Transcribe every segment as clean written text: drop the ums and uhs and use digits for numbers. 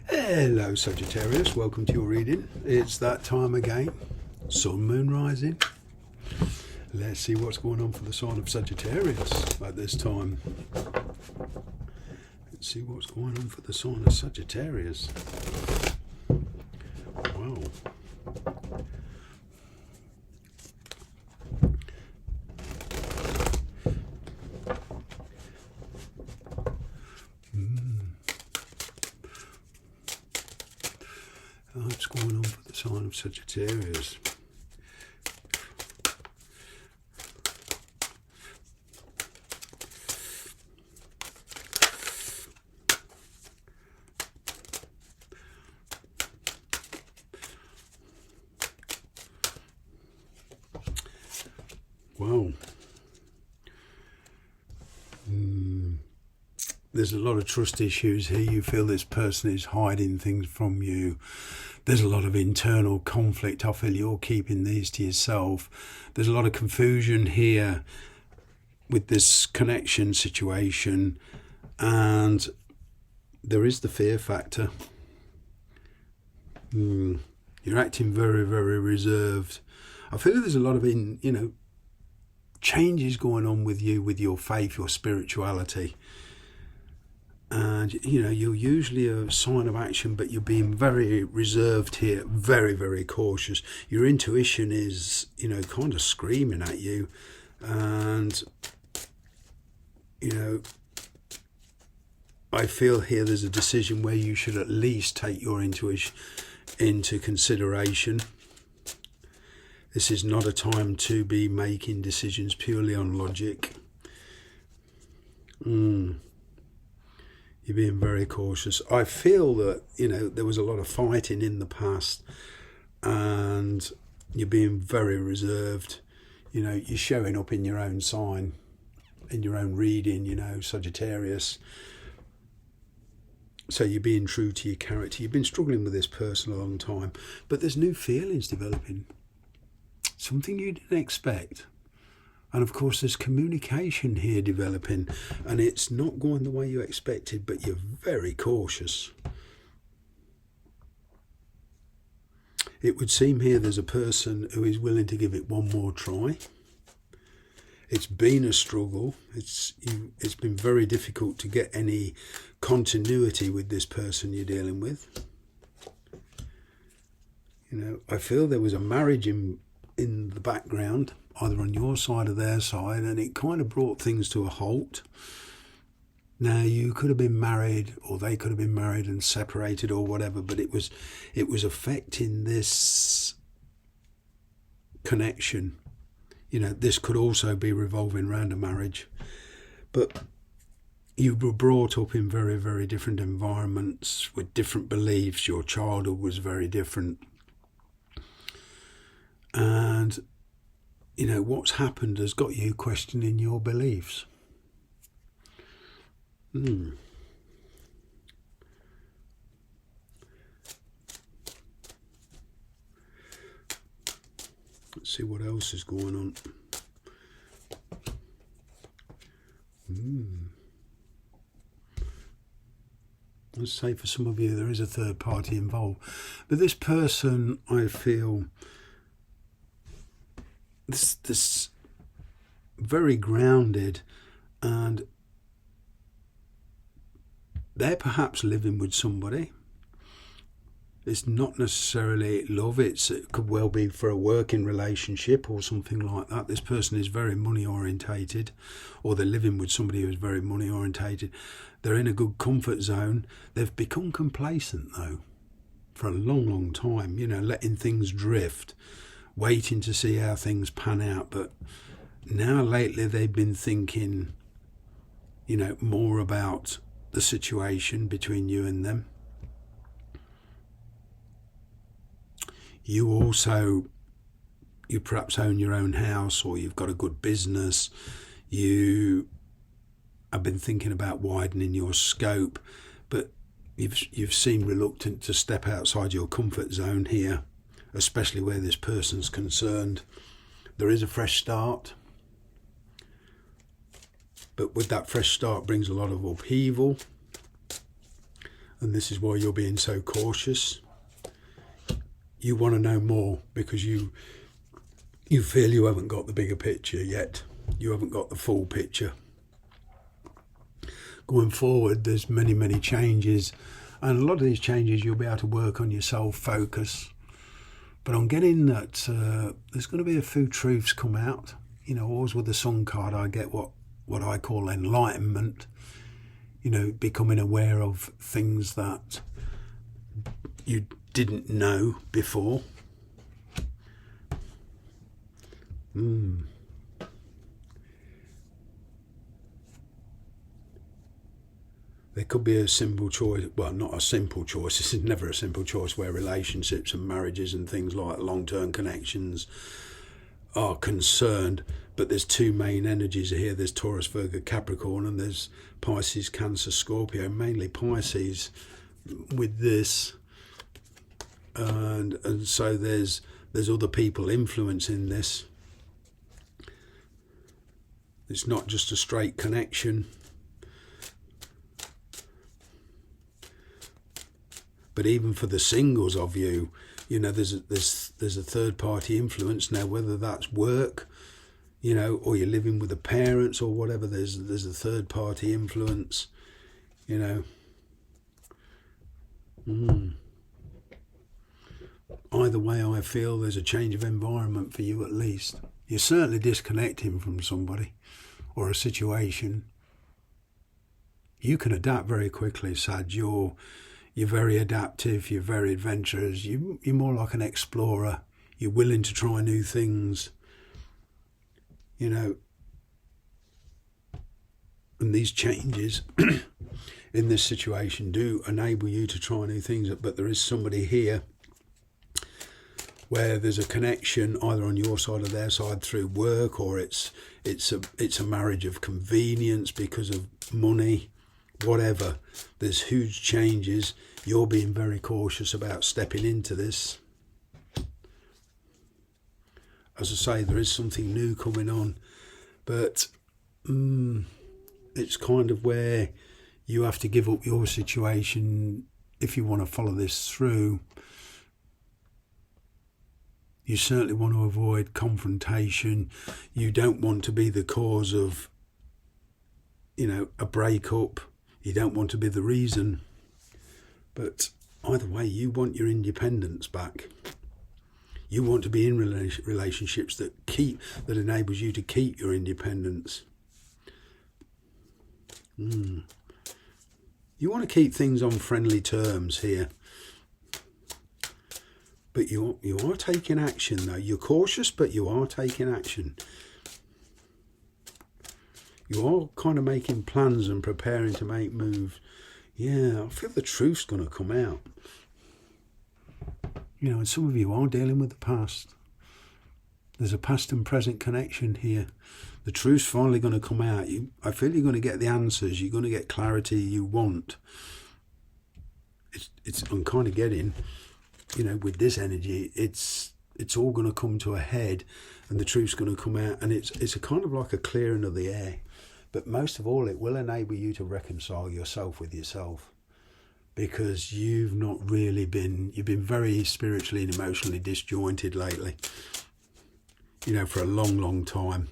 Hello Sagittarius, welcome to your reading. It's that time again, sun, moon, rising. Let's see what's going on for the sign of Sagittarius at this time. Let's see what's going on for the sign of Sagittarius. Wow. What's going on for the sign of Sagittarius? Wow. There's a lot of trust issues here. You feel this person is hiding things from you. There's a lot of internal conflict. I feel you're keeping these to yourself. There's a lot of confusion here with this connection situation. And there is the fear factor. You're acting very, very reserved. I feel there's a lot of, changes going on with you, with your faith, your spirituality. And, you're usually a sign of action, but you're being very reserved here, very, very cautious. Your intuition is, kind of screaming at you. And, I feel here there's a decision where you should at least take your intuition into consideration. This is not a time to be making decisions purely on logic. You're being very cautious. I feel that, there was a lot of fighting in the past and you're being very reserved. You're showing up in your own sign, in your own reading, Sagittarius. So you're being true to your character. You've been struggling with this person a long time, but there's new feelings developing. Something you didn't expect. And of course there's communication here developing, and it's not going the way you expected, but you're very cautious. It would seem here there's a person who is willing to give it one more try. It's been a struggle. It's been very difficult to get any continuity with this person you're dealing with. I feel there was a marriage in the background, either on your side or their side, and it kind of brought things to a halt. Now, you could have been married, or they could have been married and separated or whatever, but it was affecting this connection. This could also be revolving around a marriage, but you were brought up in very, very different environments with different beliefs. Your childhood was very different. And, what's happened has got you questioning your beliefs. Let's see what else is going on. Let's say for some of you there is a third party involved. But this person, I feel, this very grounded, and they're perhaps living with somebody. It's not necessarily love, it could well be for a working relationship or something like that. This person is very money orientated, or they're living with somebody who's very money orientated. They're in a good comfort zone. They've become complacent though for a long, long time, letting things drift, waiting to see how things pan out. But now lately they've been thinking, more about the situation between you and them. You perhaps own your own house, or you've got a good business. You have been thinking about widening your scope, but you've seemed reluctant to step outside your comfort zone here, especially where this person's concerned. There is a fresh start, but with that fresh start brings a lot of upheaval. and this is why you're being so cautious. You want to know more because you feel you haven't got the bigger picture yet. You haven't got the full picture. Going forward, there's many changes, and a lot of these changes you'll be able to work on your self-focus. But I'm getting that there's going to be a few truths come out. You know, always with the Sun card, I get what I call enlightenment. You know, becoming aware of things that you didn't know before. There could be a simple choice, well, not a simple choice, this is never a simple choice, where relationships and marriages and things like long-term connections are concerned, but there's two main energies here. There's Taurus, Virgo, Capricorn, and there's Pisces, Cancer, Scorpio, mainly Pisces with this, and so there's other people influencing this. It's not just a straight connection. But even for the singles of you, you know, there's a third party influence now, whether that's work, you know, or you're living with the parents or whatever. There's a third party influence, you know. Either way, I feel there's a change of environment for you at least. You're certainly disconnecting from somebody or a situation. You can adapt very quickly, Sag. You're very adaptive, you're very adventurous, you're more like an explorer, you're willing to try new things, you know. And these changes in this situation do enable you to try new things, but there is somebody here where there's a connection either on your side or their side through work, or it's a marriage of convenience because of money. Whatever, there's huge changes. You're being very cautious about stepping into this. As I say, there is something new coming on, but it's kind of where you have to give up your situation if you want to follow this through. You certainly want to avoid confrontation. You don't want to be the cause of, you know, a breakup. You don't want to be the reason, but either way, you want your independence back. You want to be in relationships that enables you to keep your independence. You want to keep things on friendly terms here, but you are taking action though. You're cautious, but you are taking action. You are kind of making plans and preparing to make moves. Yeah, I feel the truth's going to come out. You know, and some of you are dealing with the past. There's a past and present connection here. The truth's finally going to come out. I feel you're going to get the answers. You're going to get clarity you want. I'm kind of getting, you know, with this energy, it's all going to come to a head, and the truth's going to come out, and it's a kind of like a clearing of the air. But most of all, it will enable you to reconcile yourself with yourself, because you've been very spiritually and emotionally disjointed lately, you know, for a long time.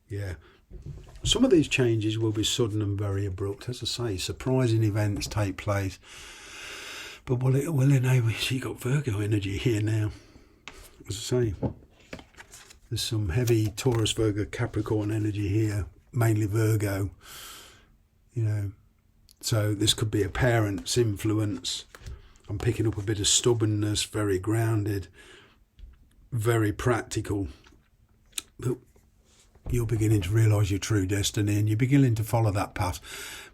Yeah. Some of these changes will be sudden and very abrupt. As I say, surprising events take place. But it will enable you. You've got Virgo energy here now. As I say, there's some heavy Taurus, Virgo, Capricorn energy here, mainly Virgo. You know, so this could be a parent's influence. I'm picking up a bit of stubbornness, very grounded, very practical. But you're beginning to realise your true destiny, and you're beginning to follow that path.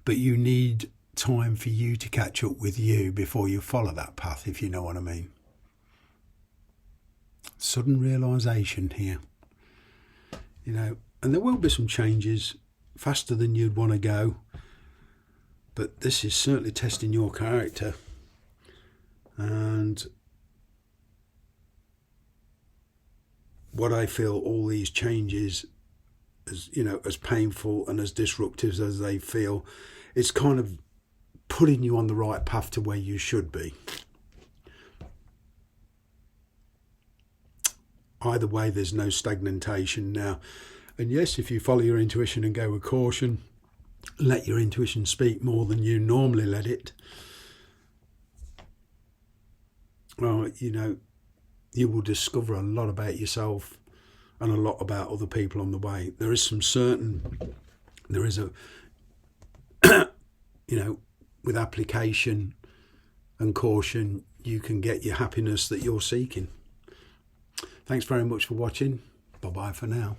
But you need time for you to catch up with you before you follow that path, if you know what I mean. Sudden realisation here, you know, and there will be some changes faster than you'd want to go, but this is certainly testing your character, and what I feel all these changes, as you know, as painful and as disruptive as they feel, it's kind of putting you on the right path to where you should be. Either way, there's no stagnation now. And yes, if you follow your intuition and go with caution, let your intuition speak more than you normally let it, well, you know, you will discover a lot about yourself and a lot about other people on the way. There is a, you know, with application and caution, you can get your happiness that you're seeking. Thanks very much for watching. Bye-bye for now.